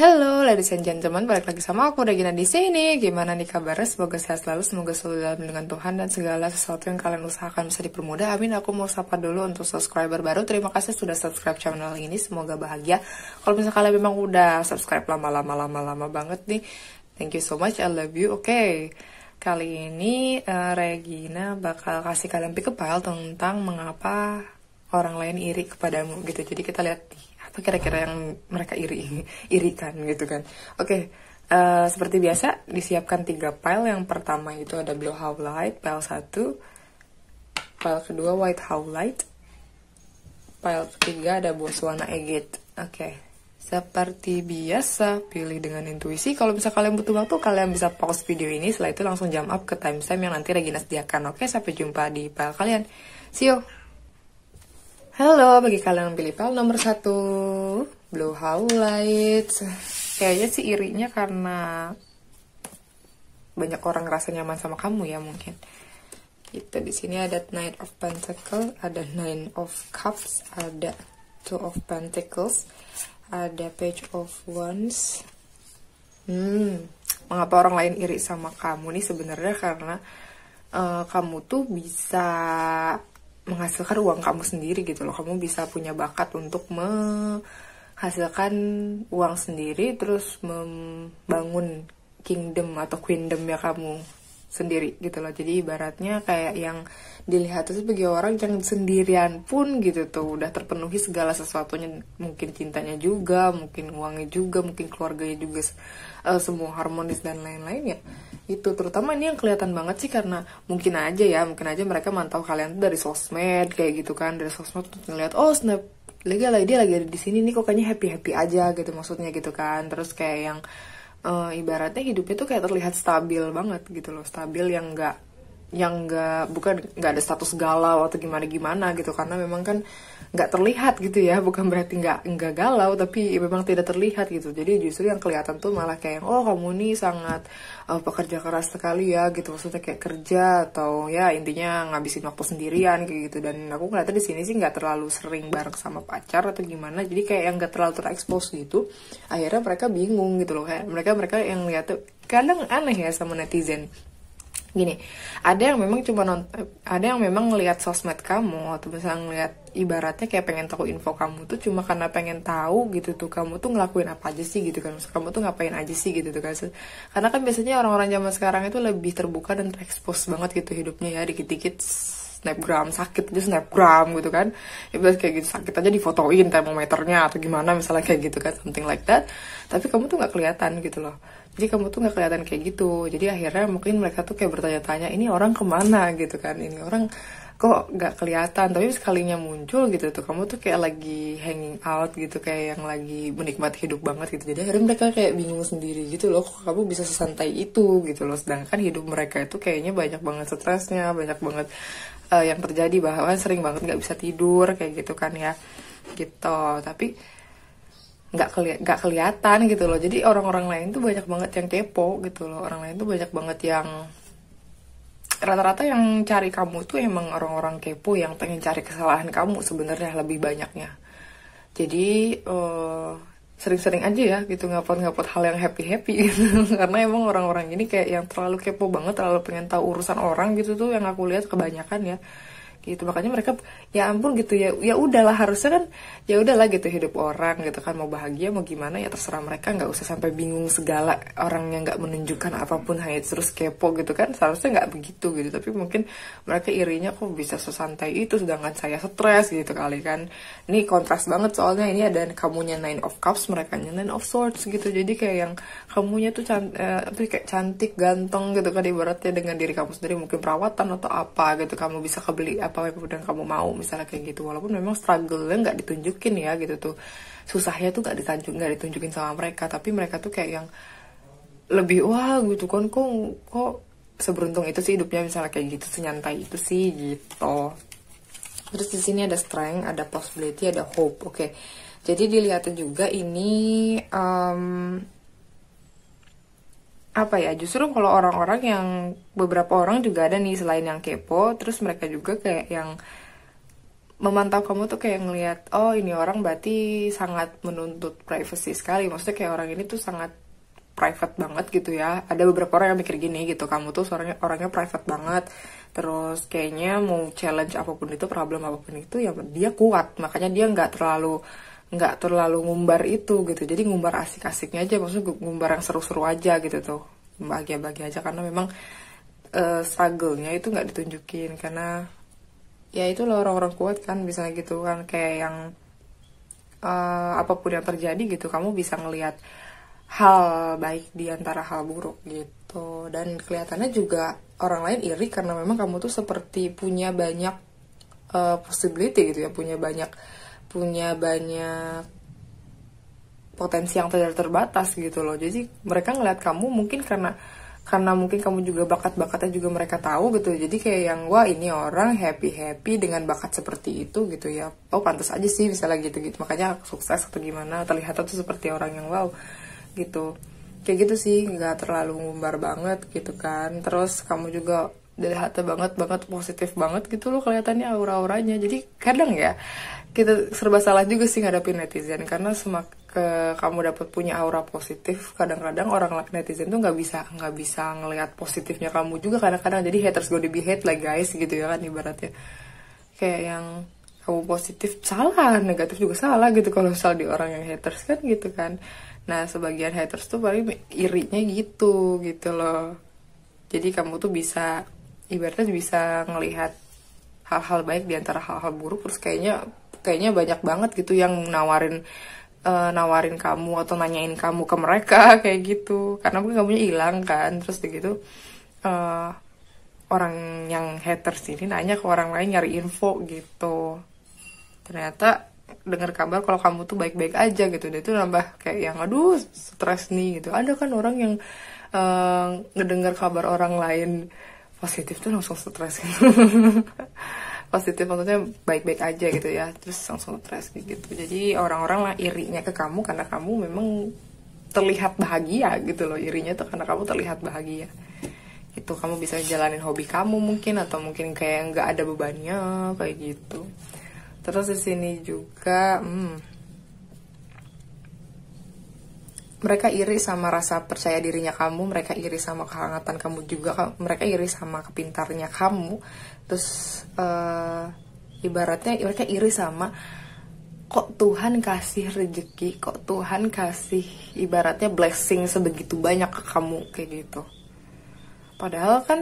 Hello, ladies and gentlemen, balik lagi sama aku Regina di sini. Gimana nih kabarnya? Semoga sehat selalu, semoga selalu dalam lindungan Tuhan dan segala sesuatu yang kalian usahakan bisa dipermudah. Amin. Aku mau sapa dulu untuk subscriber baru. Terima kasih sudah subscribe channel ini. Semoga bahagia. Kalau misalnya kalian memang udah subscribe lama banget nih, thank you so much. I love you. Oke. Kali ini Regina bakal kasih kalian pick up file tentang mengapa orang lain iri kepadamu gitu. Jadi kita lihat apa kira-kira yang mereka irikan gitu kan. Oke, seperti biasa disiapkan 3 file. Yang pertama itu ada blue highlight, file 1, file kedua white highlight, file ketiga ada Botswana Egate. Oke, seperti biasa pilih dengan intuisi. Kalau bisa kalian butuh waktu, kalian bisa pause video ini, setelah itu langsung jump up ke timestamp yang nanti Regina sediakan. Oke, sampai jumpa di file kalian. See you. Halo, bagi kalian yang pilih file nomor 1, blue highlight. Kayaknya sih irinya karena banyak orang ngerasa nyaman sama kamu ya mungkin. Gitu, di sini ada Knight of Pentacles, ada Nine of Cups, ada Two of Pentacles, ada Page of Wands. Mengapa orang lain iri sama kamu nih? Sebenarnya karena kamu tuh bisa menghasilkan uang kamu sendiri gitu loh. Kamu bisa punya bakat untuk menghasilkan uang sendiri, terus membangun kingdom atau queendom ya kamu sendiri gitu loh. Jadi ibaratnya kayak yang dilihat itu sebagai orang yang sendirian pun gitu tuh udah terpenuhi segala sesuatunya, mungkin cintanya juga, mungkin uangnya juga, mungkin keluarganya juga, semua harmonis dan lain-lain ya. Itu terutama ini yang kelihatan banget sih karena mungkin aja mereka mantau kalian tuh dari sosmed kayak gitu kan. Dari sosmed tuh ngeliat, oh snap dia lagi ada di sini nih, kok kayaknya happy aja gitu maksudnya gitu kan. Terus kayak yang ibaratnya hidupnya tuh kayak terlihat stabil banget gitu loh, stabil yang bukan nggak ada status galau atau gimana gitu, karena memang kan nggak terlihat gitu ya, bukan berarti nggak galau, tapi memang tidak terlihat gitu. Jadi justru yang kelihatan tuh malah kayak oh kamu nih sangat pekerja keras sekali ya gitu, maksudnya kayak kerja atau ya intinya ngabisin waktu sendirian kayak gitu. Dan aku ngeliatnya di sini sih nggak terlalu sering bareng sama pacar atau gimana, jadi kayak yang nggak terlalu terekspos gitu. Akhirnya mereka bingung gitu loh, kayak mereka yang lihat tuh kadang aneh ya sama netizen. Gini, ada yang memang ngelihat sosmed kamu atau misalnya ngelihat ibaratnya kayak pengen tahu info kamu tuh cuma karena pengen tahu gitu tuh kamu tuh ngelakuin apa aja sih gitu kan, kamu tuh ngapain aja sih gitu tuh kan. Karena kan biasanya orang-orang zaman sekarang itu lebih terbuka dan terekspos banget gitu hidupnya ya, dikit-dikit snapgram sakit aja snapgram gitu kan, ibarat kayak gitu sakit aja difotoin termometernya atau gimana misalnya kayak gitu kan, something like that. Tapi kamu tuh nggak kelihatan gitu loh. Jadi kamu tuh nggak kelihatan kayak gitu. Jadi akhirnya mungkin mereka tuh kayak bertanya-tanya, ini orang kemana gitu kan, ini orang kok nggak kelihatan. Tapi sekalinya muncul gitu tuh kamu tuh kayak lagi hanging out gitu, kayak yang lagi menikmati hidup banget gitu. Jadi akhirnya mereka kayak bingung sendiri gitu loh, kok kamu bisa sesantai itu gitu loh. Sedangkan hidup mereka itu kayaknya banyak banget stresnya, banyak banget yang terjadi, bahkan sering banget nggak bisa tidur kayak gitu kan ya gitu. Tapi nggak kelihatan gitu loh. Jadi orang-orang lain tuh banyak banget yang kepo gitu loh. Orang lain tuh banyak banget yang rata-rata yang cari kamu tuh emang orang-orang kepo yang pengen cari kesalahan kamu sebenarnya lebih banyaknya. Jadi sering-sering aja ya gitu ngupload hal yang happy gitu. Karena emang orang-orang ini kayak yang terlalu kepo banget, terlalu pengen tahu urusan orang gitu tuh yang aku lihat kebanyakan ya. Gitu, makanya mereka ya ampun gitu ya udahlah, harusnya kan ya udahlah gitu hidup orang gitu kan, mau bahagia mau gimana ya terserah mereka, nggak usah sampai bingung segala, orang yang nggak menunjukkan apapun hanya terus kepo gitu kan, seharusnya nggak begitu gitu. Tapi mungkin mereka irinya kok bisa sesantai itu sedangkan saya stres gitu kali kan. Ini kontras banget soalnya ini ada kamunya Nine of Cups, mereka nya Nine of Swords gitu. Jadi kayak yang kamunya tuh kayak cantik ganteng gitu kan, ibaratnya dengan diri kamu sendiri, mungkin perawatan atau apa gitu, kamu bisa kebeli apa yang kamu mau misalnya kayak gitu. Walaupun memang struggle-nya nggak ditunjukin ya gitu tuh, susahnya tuh nggak ditunjukin sama mereka, tapi mereka tuh kayak yang lebih wah gitu kan, kok seberuntung itu sih hidupnya misalnya kayak gitu, senyantai itu sih gitu. Terus di sini ada strength, ada possibility, ada hope. Oke. Jadi dilihatin juga ini apa ya, justru kalau orang-orang yang beberapa orang juga ada nih selain yang kepo, terus mereka juga kayak yang memantau kamu tuh kayak ngelihat, oh ini orang berarti sangat menuntut privacy sekali, maksudnya kayak orang ini tuh sangat private banget gitu ya. Ada beberapa orang yang mikir gini gitu, kamu tuh orangnya private banget, terus kayaknya mau challenge apapun itu, problem apapun itu ya dia kuat, makanya dia nggak terlalu ngumbar itu gitu. Jadi ngumbar asik-asiknya aja, maksudnya ngumbar yang seru-seru aja gitu tuh, bahagia-bahagia aja, karena memang struggle-nya itu nggak ditunjukin. Karena ya itu loh orang-orang kuat kan, misalnya gitu kan, kayak yang apapun yang terjadi gitu, kamu bisa ngelihat hal baik di antara hal buruk gitu. Dan kelihatannya juga orang lain iri karena memang kamu tuh seperti punya banyak possibility gitu ya, punya banyak potensi yang tidak terbatas gitu loh. Jadi mereka ngeliat kamu mungkin karena mungkin kamu juga bakat-bakatnya juga mereka tahu gitu. Jadi kayak yang, wah ini orang happy dengan bakat seperti itu gitu ya, oh pantas aja sih misalnya gitu makanya sukses atau gimana, terlihat tuh seperti orang yang wow gitu. Kayak gitu sih, nggak terlalu ngumbar banget gitu kan. Terus kamu juga dilihatnya banget positif banget gitu loh kelihatannya, aura-auranya. Jadi kadang ya kita serba salah juga sih ngadepin netizen, karena kamu dapat punya aura positif, kadang-kadang orang netizen tuh nggak bisa ngelihat positifnya kamu juga kadang-kadang. Jadi haters gonna be hate lah guys gitu ya kan, ibaratnya kayak yang kamu positif salah, negatif juga salah gitu kalau misal di orang yang haters kan gitu kan. Nah sebagian haters tuh paling irinya gitu loh. Jadi kamu tuh bisa, ibaratnya bisa ngelihat hal-hal baik di antara hal-hal buruk. Terus kayaknya banyak banget gitu yang nawarin kamu atau nanyain kamu ke mereka kayak gitu, karena mungkin kamunya hilang kan. Terus begitu orang yang haters ini nanya ke orang lain nyari info gitu, ternyata dengar kabar kalau kamu tuh baik-baik aja gitu. Dia tuh nambah kayak yang aduh stres nih gitu. Ada kan orang yang ngedengar kabar orang lain positif tuh langsung stres gitu. Positif maksudnya baik-baik aja gitu ya, terus langsung stres gitu. Jadi orang-orang lah irinya ke kamu karena kamu memang terlihat bahagia gitu loh. Irinya tuh karena kamu terlihat bahagia gitu. Kamu bisa jalanin hobi kamu mungkin, atau mungkin kayak nggak ada bebannya kayak gitu. Terus di sini juga mereka iri sama rasa percaya dirinya kamu, mereka iri sama kehangatan kamu juga, mereka iri sama kepintarnya kamu. Terus ibaratnya mereka iri sama kok Tuhan kasih rezeki, kok Tuhan kasih ibaratnya blessing sebegitu banyak ke kamu kayak gitu. Padahal kan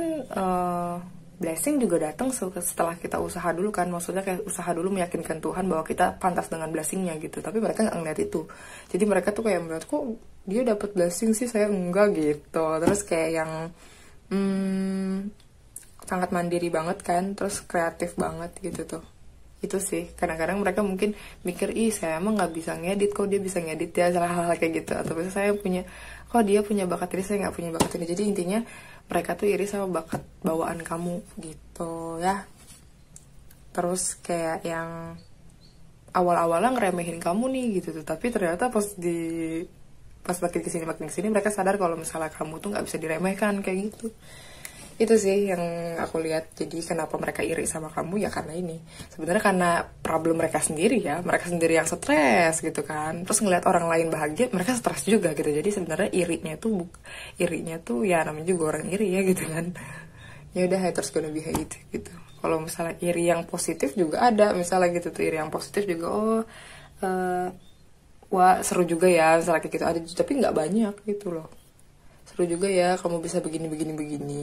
blessing juga datang setelah kita usaha dulu kan, maksudnya kayak usaha dulu meyakinkan Tuhan bahwa kita pantas dengan blessingnya gitu. Tapi mereka nggak ngeliat itu. Jadi mereka tuh kayak melihat kok dia dapat blessing sih, saya enggak gitu. Terus kayak yang sangat mandiri banget kan, terus kreatif banget gitu tuh. Itu sih kadang-kadang mereka mungkin mikir, ih saya emang nggak bisa ngedit, kok dia bisa ngedit ya, salah hal kayak gitu. Atau biasanya saya punya, kok dia punya bakat ini, saya nggak punya bakat ini. Jadi intinya mereka tuh iri sama bakat bawaan kamu gitu ya. Terus kayak yang awal-awalnya ngeremehin kamu nih gitu tuh, tapi ternyata pas makin kesini mereka sadar kalau misalnya kamu tuh nggak bisa diremehkan kayak gitu. Itu sih yang aku lihat. Jadi kenapa mereka iri sama kamu ya karena ini. Sebenarnya karena problem mereka sendiri ya. Mereka sendiri yang stres gitu kan. Terus ngeliat orang lain bahagia, mereka stres juga gitu. Jadi sebenarnya irinya tuh ya namanya juga orang iri ya gitu kan. Ya udah, haters gonna be hate gitu. Kalau misalnya iri yang positif juga ada, misalnya gitu tuh, iri yang positif juga wah seru juga ya misalnya kayak gitu ada, tapi nggak banyak gitu loh. Seru juga ya kamu bisa begini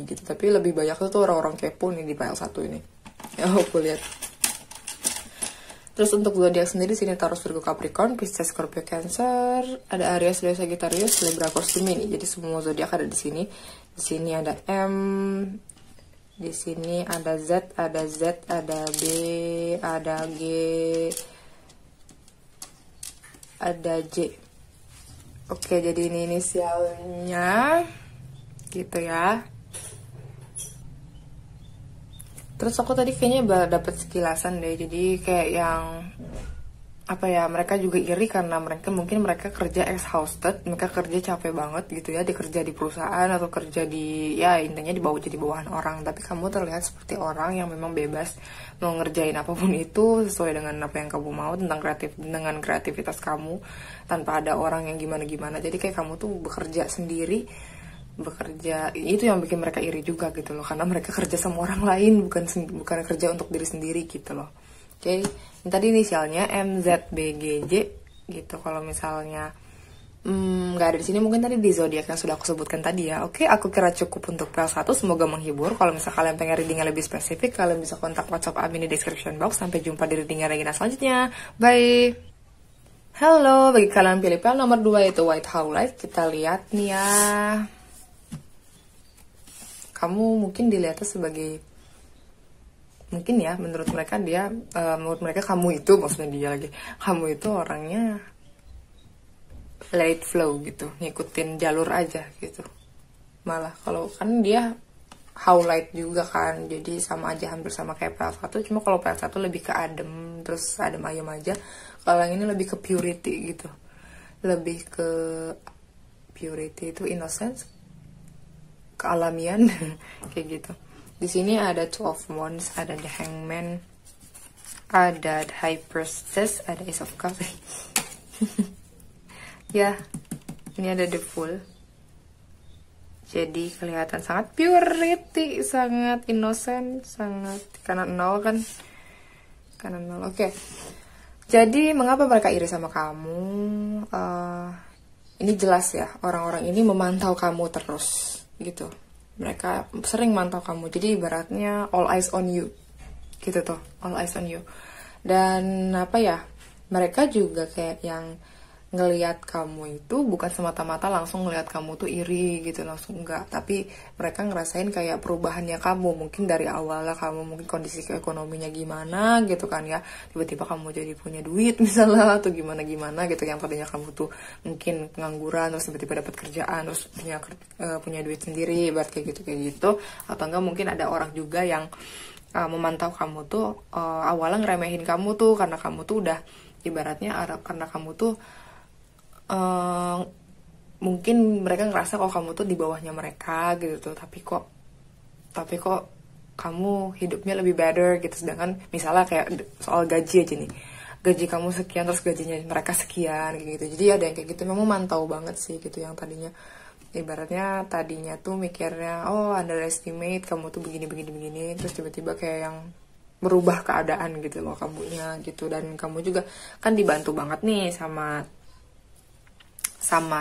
gitu, tapi lebih banyak tuh orang-orang kepo nih di PL1 ini ya aku lihat. Terus untuk zodiak sendiri sini Taurus, Virgo, Capricorn, Pisces, Scorpio, Cancer, ada Aries, Leo, Sagittarius, Libra, Aquarius, Gemini. Jadi semua zodiak ada di sini. Di sini ada M, di sini ada Z, ada B, ada G, ada J. Oke, jadi ini inisialnya gitu ya. Terus aku tadi kayaknya dapet sekilasan deh. Jadi kayak yang apa ya, mereka juga iri karena mungkin mereka kerja exhausted, mereka kerja capek banget gitu ya, kerja di perusahaan atau kerja di, ya intinya jadi bawahan orang. Tapi kamu terlihat seperti orang yang memang bebas mau ngerjain apapun itu sesuai dengan apa yang kamu mau, dengan kreativitas kamu, tanpa ada orang yang gimana. Jadi kayak kamu tuh bekerja sendiri, itu yang bikin mereka iri juga gitu loh, karena mereka kerja sama orang lain, bukan kerja untuk diri sendiri gitu loh. Oke, yang tadi inisialnya MZBGJ gitu. Kalau misalnya nggak ada di sini, mungkin tadi di zodiak yang sudah aku sebutkan tadi ya. Oke, aku kira cukup untuk PL1. Semoga menghibur. Kalau misalnya kalian pengen readingnya lebih spesifik, kalian bisa kontak WhatsApp admin di description box. Sampai jumpa di readingnya Regina selanjutnya. Bye. Halo, bagi kalian pilih PL nomor 2 itu White Howlite. Kita lihat nih ya. Kamu mungkin dilihatnya sebagai, mungkin ya, menurut mereka kamu itu, maksudnya dia lagi, kamu itu orangnya let it flow gitu, ngikutin jalur aja gitu. Malah kalau kan dia Howlite juga kan, jadi sama aja, hampir sama kayak PL1, cuma kalau PL1 lebih ke adem, terus adem ayem aja. Kalau yang ini lebih ke purity gitu, lebih ke purity itu innocence, kealamian kayak gitu. Di sini ada Two of Wands, ada The Hangman, ada The High Priestess, ada Ace of Cups. Ya, ini ada The Fool. Jadi kelihatan sangat purity, sangat innocent, sangat kanan nol kan. Kanan nol, oke. Jadi mengapa mereka iri sama kamu? Ini jelas ya, orang-orang ini memantau kamu terus gitu. Mereka sering mantau kamu, jadi ibaratnya all eyes on you gitu tuh, all eyes on you. Dan apa ya, mereka juga kayak yang ngelihat kamu itu bukan semata-mata langsung ngelihat kamu tuh iri gitu, langsung enggak, tapi mereka ngerasain kayak perubahannya kamu. Mungkin dari awalnya kamu mungkin kondisi ekonominya gimana gitu kan ya, tiba-tiba kamu jadi punya duit misalnya, atau gimana gitu, yang tadinya kamu tuh mungkin pengangguran terus tiba-tiba dapat kerjaan, terus punya duit sendiri, buat kayak gitu. Atau enggak mungkin ada orang juga yang memantau kamu tuh awalnya ngeremehin kamu tuh, karena kamu tuh udah ibaratnya karena kamu tuh mungkin mereka ngerasa kalau kamu tuh di bawahnya mereka gitu, tapi kok kamu hidupnya lebih better gitu. Sedangkan misalnya kayak soal gaji aja nih, gaji kamu sekian terus gajinya mereka sekian gitu. Jadi ada yang kayak gitu, memang mantau banget sih gitu, yang tadinya ibaratnya tuh mikirnya underestimate kamu tuh begini, terus tiba-tiba kayak yang merubah keadaan gitu loh kamunya gitu. Dan kamu juga kan dibantu banget nih sama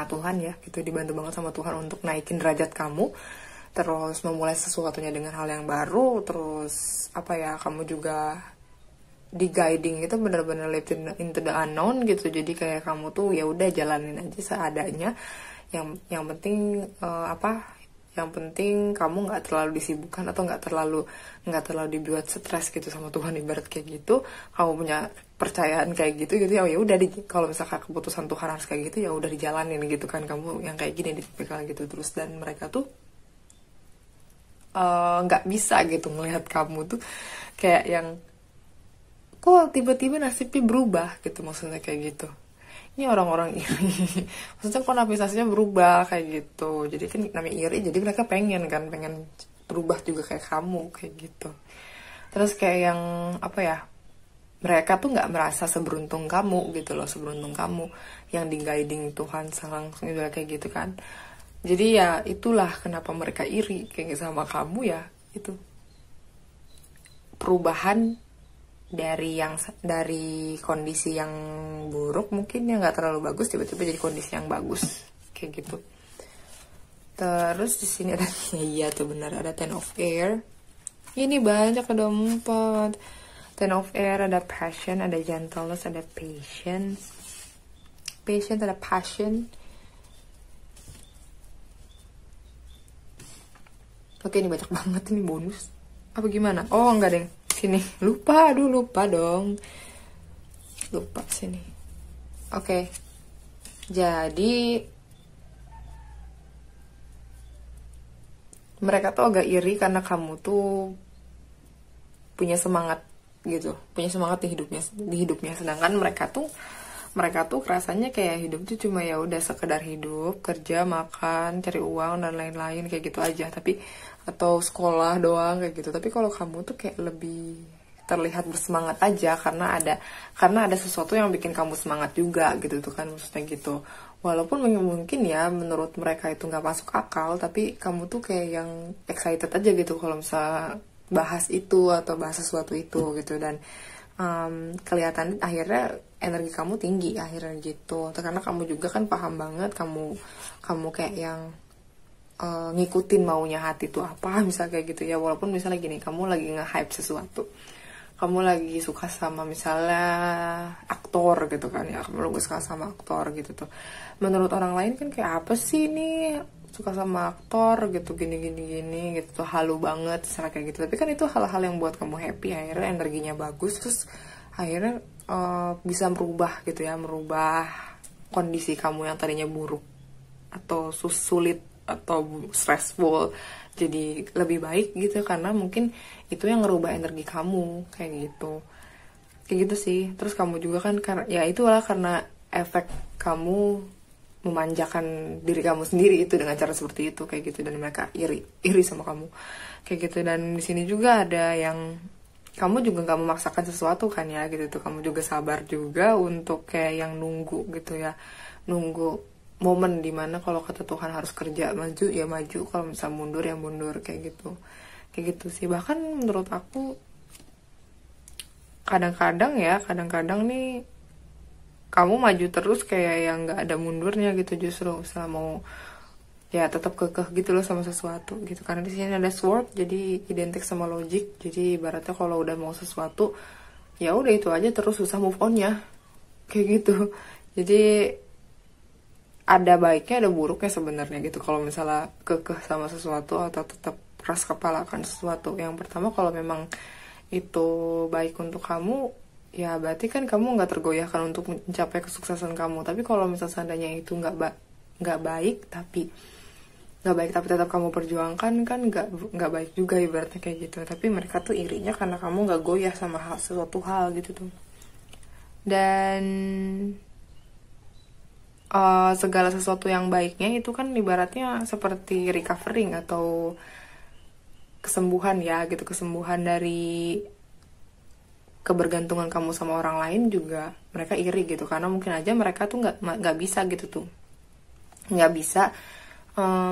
Tuhan ya gitu, dibantu banget sama Tuhan untuk naikin derajat kamu, terus memulai sesuatunya dengan hal yang baru. Terus apa ya, kamu juga di guiding itu benar-benar live into the unknown gitu. Jadi kayak kamu tuh ya udah jalanin aja seadanya, yang penting yang penting kamu nggak terlalu disibukkan atau nggak terlalu dibuat stres gitu sama Tuhan, ibarat kayak gitu. Kamu punya percayaan kayak gitu ya udah, kalau misalkan keputusan Tuhan harus kayak gitu ya udah dijalanin gitu kan. Kamu yang kayak gini tipikal gitu terus. Dan mereka tuh nggak bisa gitu melihat kamu tuh kayak yang kok tiba-tiba nasibnya berubah gitu, maksudnya kayak gitu. Ini orang-orang iri maksudnya kok napisasinya berubah kayak gitu. Jadi kan namanya iri, jadi mereka pengen berubah juga kayak kamu kayak gitu. Terus kayak yang apa ya, mereka tuh nggak merasa seberuntung kamu gitu loh, seberuntung kamu yang di guiding Tuhan langsung juga kayak gitu kan. Jadi ya itulah kenapa mereka iri kayak sama kamu ya, itu perubahan dari kondisi yang buruk mungkin yang nggak terlalu bagus tiba-tiba jadi kondisi yang bagus kayak gitu. Terus di sini ada iya tuh benar, ada Ten of Air. Ini banyak, ada 4. Ten of Air, ada Passion, ada Gentleness, ada Patience, ada Passion. Oke, ini banyak banget, ini bonus apa gimana? Oh enggak deh, sini lupa dong, lupa sini. Oke, jadi mereka tuh agak iri karena kamu tuh punya semangat gitu, punya semangat di hidupnya. Sedangkan mereka tuh rasanya kayak hidup tuh cuma ya udah sekedar hidup, kerja, makan, cari uang dan lain-lain kayak gitu aja. Tapi atau sekolah doang kayak gitu. Tapi kalau kamu tuh kayak lebih terlihat bersemangat aja karena ada sesuatu yang bikin kamu semangat juga gitu tuh kan, maksudnya gitu. Walaupun mungkin ya menurut mereka itu nggak masuk akal, tapi kamu tuh kayak yang excited aja gitu kalau misalnya bahas itu atau bahas sesuatu itu gitu. Dan kelihatan akhirnya energi kamu tinggi akhirnya gitu, karena kamu juga kan paham banget, kamu kayak yang ngikutin maunya hati tuh apa, misalnya kayak gitu ya. Walaupun misalnya gini, kamu lagi nge-hype sesuatu, kamu lagi suka sama misalnya aktor gitu kan ya, kamu lagi suka sama aktor gitu tuh, menurut orang lain kan kayak apa sih ini suka sama aktor gitu, gini gitu tuh, halu banget misalnya kayak gitu. Tapi kan itu hal-hal yang buat kamu happy, akhirnya energinya bagus, terus akhirnya bisa merubah gitu ya, merubah kondisi kamu yang tadinya buruk atau sulit atau stressful jadi lebih baik gitu, karena mungkin itu yang ngerubah energi kamu kayak gitu sih. Terus kamu juga kan ya itulah karena efek kamu memanjakan diri kamu sendiri itu dengan cara seperti itu kayak gitu, dan mereka iri sama kamu kayak gitu. Dan di sini juga ada yang kamu juga nggak memaksakan sesuatu kan ya gitu tuh, kamu juga sabar juga untuk kayak yang nunggu gitu ya, nunggu momen dimana kalau kata Tuhan harus kerja maju ya maju, kalau misal mundur ya mundur kayak gitu sih. Bahkan menurut aku kadang-kadang nih kamu maju terus kayak yang nggak ada mundurnya gitu, justru misalnya mau ya tetap kekeh gitu loh sama sesuatu gitu. Karena di sini ada sword, jadi identik sama logic, jadi ibaratnya kalau udah mau sesuatu ya udah itu aja terus, susah move onnya kayak gitu. Jadi ada baiknya ada buruknya sebenarnya gitu kalau misalnya kekeh sama sesuatu atau tetap keras kepala akan sesuatu. Yang pertama, kalau memang itu baik untuk kamu ya berarti kan kamu nggak tergoyahkan untuk mencapai kesuksesan kamu. Tapi kalau misalnya seandainya itu nggak baik tapi tetap kamu perjuangkan, kan nggak baik juga ibaratnya kayak gitu. Tapi mereka tuh irinya karena kamu nggak goyah sama sesuatu hal gitu tuh. Dan segala sesuatu yang baiknya itu kan ibaratnya seperti recovering atau kesembuhan ya gitu, kesembuhan dari kebergantungan kamu sama orang lain juga mereka iri gitu, karena mungkin aja mereka tuh nggak bisa gitu tuh, nggak bisa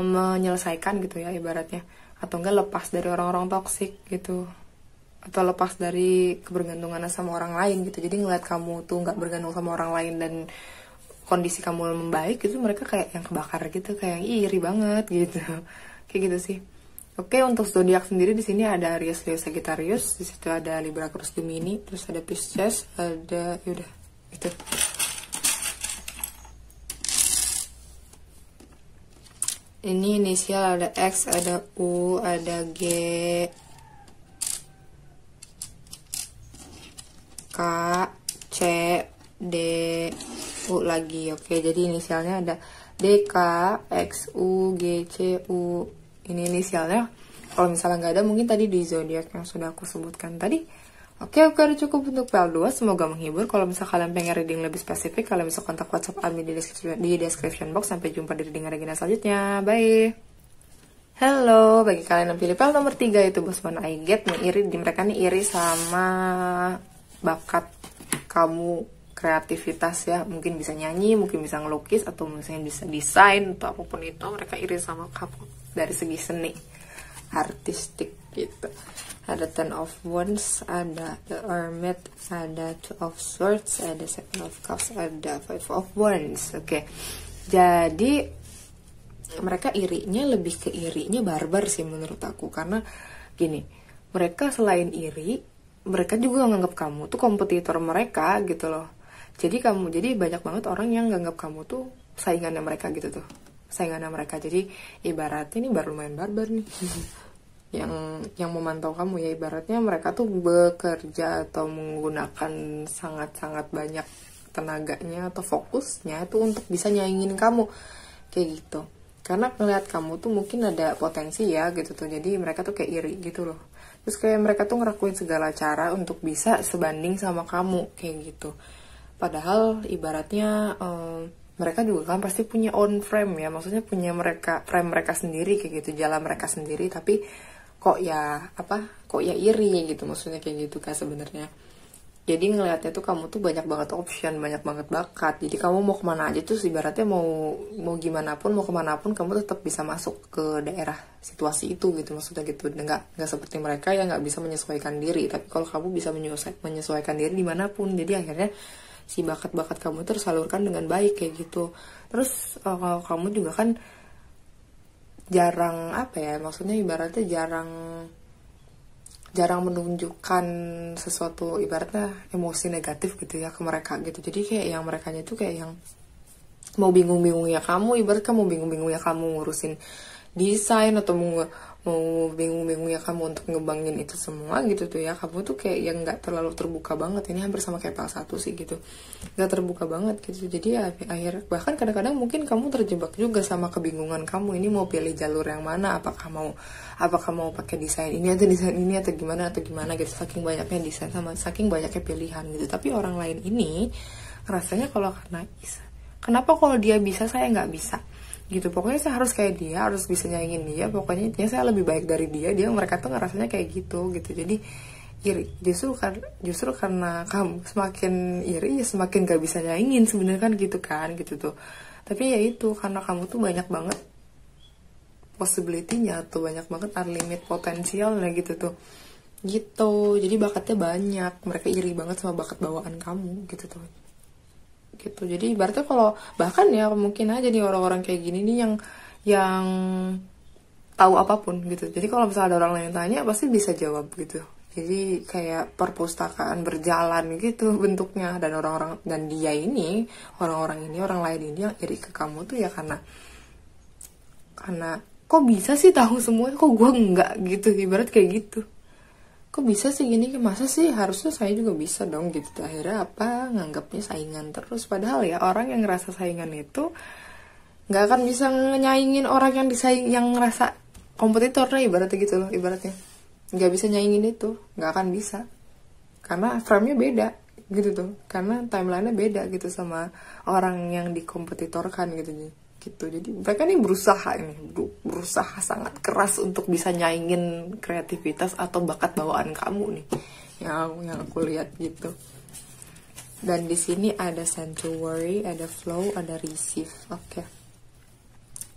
menyelesaikan gitu ya ibaratnya, atau enggak lepas dari orang-orang toksik gitu, atau lepas dari kebergantungan sama orang lain gitu. Jadi ngeliat kamu tuh nggak bergantung sama orang lain dan kondisi kamu membaik itu, mereka kayak yang kebakar gitu, kayak yang iri banget gitu kayak gitu sih. Oke, untuk zodiak sendiri di sini ada Aries, Leo, Sagittarius, di situ ada Libra, Taurus, Gemini, terus ada Pisces, ada yaudah itu. Ini inisial ada X, ada U, ada G, K, C, D, U lagi. Oke, jadi inisialnya ada D, K, X, U, G, C, U. Ini inisialnya. Kalau misalnya nggak ada, mungkin tadi di zodiak yang sudah aku sebutkan tadi. Oke, udah cukup untuk PL2. Semoga menghibur. Kalau misalnya kalian pengen reading lebih spesifik, kalian bisa kontak WhatsApp admin di description box. Sampai jumpa di reading Regina selanjutnya. Bye. Halo, bagi kalian yang pilih PL nomor 3 itu Bos Mana I Get nih, mereka nih iri sama bakat kamu, kreativitas ya, mungkin bisa nyanyi, mungkin bisa ngelukis, atau misalnya bisa desain atau apapun itu, mereka iri sama kamu dari segi seni artistik gitu. Ada Ten of Wands, ada The Hermit, ada Two of Swords, ada Seven of Cups, ada Five of Wands. Oke, jadi mereka lebih ke irinya barbar sih menurut aku, karena gini, mereka selain iri, mereka juga nganggap kamu tuh kompetitor mereka gitu loh. Jadi banyak banget orang yang nganggap kamu tuh saingannya mereka gitu tuh, saingannya mereka. Jadi ibaratnya ini baru lumayan barbar nih yang memantau kamu ya, ibaratnya mereka tuh bekerja atau menggunakan sangat-sangat banyak tenaganya atau fokusnya itu untuk bisa nyaingin kamu kayak gitu. karena ngelihat kamu tuh mungkin ada potensi ya gitu tuh, jadi mereka tuh kayak iri gitu loh. Terus kayak mereka tuh ngelakuin segala cara untuk bisa sebanding sama kamu kayak gitu. Padahal ibaratnya mereka juga kan pasti punya own frame ya, maksudnya punya mereka frame mereka sendiri kayak gitu, jalan mereka sendiri, tapi kok ya iri gitu, maksudnya kayak gitu kan sebenarnya. Jadi ngelihatnya tuh kamu tuh banyak banget option, banyak banget bakat. Jadi kamu mau kemana aja tuh ibaratnya mau gimana pun, mau kemana pun kamu tetap bisa masuk ke daerah situasi itu gitu, maksudnya gitu. Nggak seperti mereka yang nggak bisa menyesuaikan diri. Tapi kalau kamu bisa menyesuaikan diri dimanapun, jadi akhirnya si bakat-bakat kamu tersalurkan dengan baik kayak gitu. Terus kalau kamu juga kan jarang maksudnya ibaratnya jarang menunjukkan sesuatu ibaratnya emosi negatif gitu ya ke mereka gitu. Jadi kayak yang merekanya itu kayak yang mau bingung-bingungnya kamu, ibaratnya mau bingung-bingungnya kamu ngurusin desain atau mau bingung-bingungnya kamu untuk ngebangin itu semua gitu tuh ya. Kamu tuh kayak yang nggak terlalu terbuka banget. Ini hampir sama kayak PL1 sih gitu, nggak terbuka banget gitu. Jadi ya bahkan kadang-kadang mungkin kamu terjebak juga sama kebingungan kamu, ini mau pilih jalur yang mana, apakah mau pakai desain ini atau gimana gitu. Saking banyaknya desain sama saking banyaknya pilihan gitu. Tapi orang lain ini rasanya kalau karena kenapa kalau dia bisa saya nggak bisa gitu, pokoknya saya harus kayak dia, harus bisa nyaingin dia, pokoknya intinya saya lebih baik dari dia mereka tuh ngerasanya kayak gitu. Jadi iri, justru karena kamu semakin iri ya semakin gak bisa nyaingin sebenarnya kan gitu tuh. Tapi ya itu karena kamu tuh banyak banget possibility-nya tuh, banyak banget unlimited potensialnya gitu. Jadi bakatnya banyak, mereka iri banget sama bakat bawaan kamu gitu. Jadi ibaratnya kalau bahkan ya mungkin aja nih orang-orang kayak gini nih yang tahu apapun gitu. Jadi kalau misalnya ada orang lain tanya pasti bisa jawab gitu. Jadi kayak perpustakaan berjalan gitu bentuknya. Dan orang lain ini yang iri ke kamu tuh ya karena kok bisa sih tahu semua, kok gue enggak gitu, ibarat kayak gitu. Kok bisa sih gini, masa sih harusnya saya juga bisa dong gitu. Akhirnya nganggapnya saingan terus. Padahal ya orang yang ngerasa saingan itu nggak akan bisa nyaingin orang yang ngerasa kompetitor lah, ibaratnya gitu loh, ibaratnya nggak bisa nyaingin itu, nggak akan bisa karena frame-nya beda gitu tuh, karena timeline-nya beda gitu sama orang yang dikompetitorkan gitu. Jadi mereka nih berusaha sangat keras untuk bisa nyaingin kreativitas atau bakat bawaan kamu nih, yang aku lihat gitu. Dan di sini ada sanctuary, ada flow, ada receive. Oke.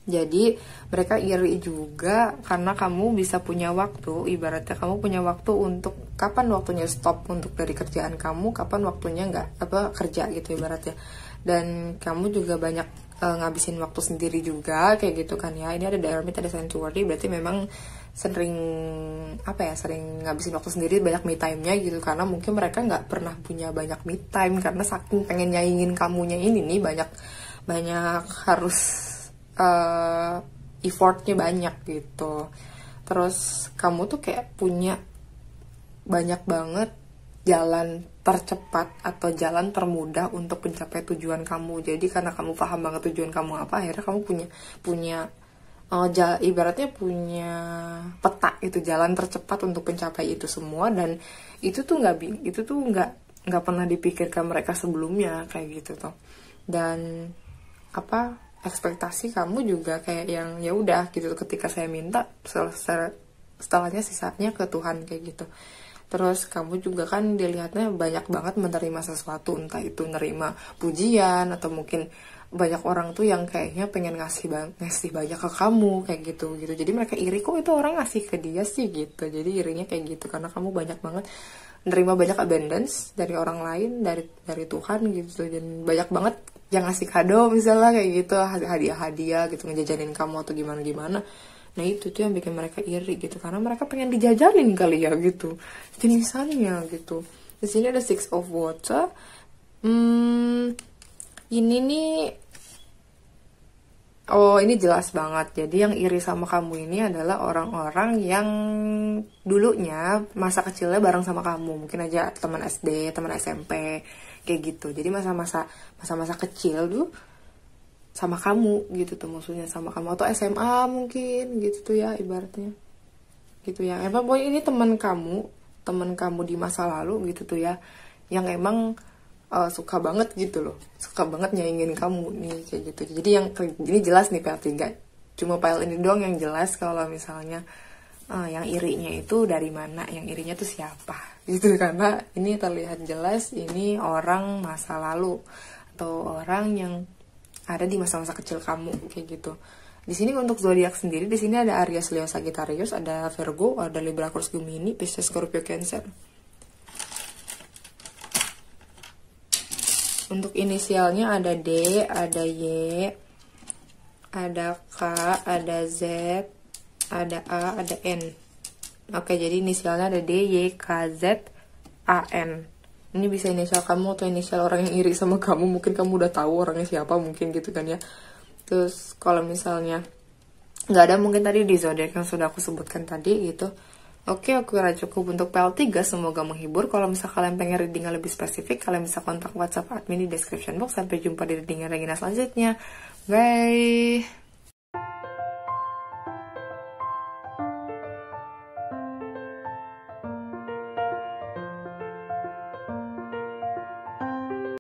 Jadi mereka iri juga karena kamu bisa punya waktu, ibaratnya kamu punya waktu untuk kapan waktunya stop untuk dari kerjaan kamu, kapan waktunya nggak kerja gitu ibaratnya. Dan kamu juga banyak ngabisin waktu sendiri juga kayak gitu kan ya. Ini ada Hermit, ada sanctuary, berarti memang sering ngabisin waktu sendiri, banyak me time-nya gitu. Karena mungkin mereka nggak pernah punya banyak me time karena saking pengen nyaingin kamunya ini nih, banyak harus effortnya banyak gitu. Terus kamu tuh kayak punya banyak banget jalan tercepat atau jalan termudah untuk mencapai tujuan kamu. Jadi karena kamu paham banget tujuan kamu apa, akhirnya kamu punya ibaratnya punya peta itu, jalan tercepat untuk mencapai itu semua. Dan itu tuh nggak pernah dipikirkan mereka sebelumnya kayak gitu tuh. Dan ekspektasi kamu juga kayak yang ya udah gitu, ketika saya minta setelahnya sisanya ke Tuhan kayak gitu. Terus kamu juga kan dilihatnya banyak banget menerima sesuatu, entah itu nerima pujian atau mungkin banyak orang tuh yang kayaknya pengen ngasih banyak ke kamu kayak gitu. Jadi mereka iri, kok itu orang ngasih ke dia sih gitu. Jadi irinya kayak gitu karena kamu banyak banget nerima banyak abundance dari orang lain, dari Tuhan gitu. Dan banyak banget yang ngasih kado misalnya kayak gitu, hadiah-hadiah gitu, ngejajanin kamu atau gimana. Nah itu tuh yang bikin mereka iri gitu, karena mereka pengen dijajalin kali ya gitu, jenisannya gitu. Di sini ada Six of Water. Ini nih, ini jelas banget. Jadi yang iri sama kamu ini adalah orang-orang yang dulunya masa kecilnya bareng sama kamu, mungkin aja teman SD, teman SMP kayak gitu. Jadi masa-masa kecil tuh sama kamu gitu tuh, maksudnya sama kamu, atau SMA mungkin gitu tuh ya ibaratnya gitu ya. Emang boy ini teman kamu di masa lalu gitu tuh ya, yang emang suka banget gitu loh, suka banget nyaingin kamu nih kayak gitu. Jadi yang ini jelas nih PL3, cuma PL ini doang yang jelas kalau misalnya yang irinya itu dari mana, yang irinya tuh siapa gitu, karena ini terlihat jelas ini orang masa lalu atau orang yang ada di masa-masa kecil kamu kayak gitu. Di sini untuk zodiak sendiri, di sini ada Aries, Leo, Sagittarius, ada Virgo, ada Libra, Aquarius, Gemini, Pisces, Scorpio, Cancer. Untuk inisialnya ada D, ada Y, ada K, ada Z, ada A, ada N. Oke, jadi inisialnya ada D, Y, K, Z, A, N. Ini bisa inisial kamu atau inisial orang yang iri sama kamu. Mungkin kamu udah tahu orangnya siapa, mungkin gitu kan ya. Terus kalau misalnya nggak ada mungkin tadi di zodiak yang sudah aku sebutkan tadi gitu. Oke, aku kira cukup untuk PL3, semoga menghibur. Kalau misalnya kalian pengen reading lebih spesifik, kalian bisa kontak WhatsApp admin di description box. Sampai jumpa di reading Regina selanjutnya. Bye.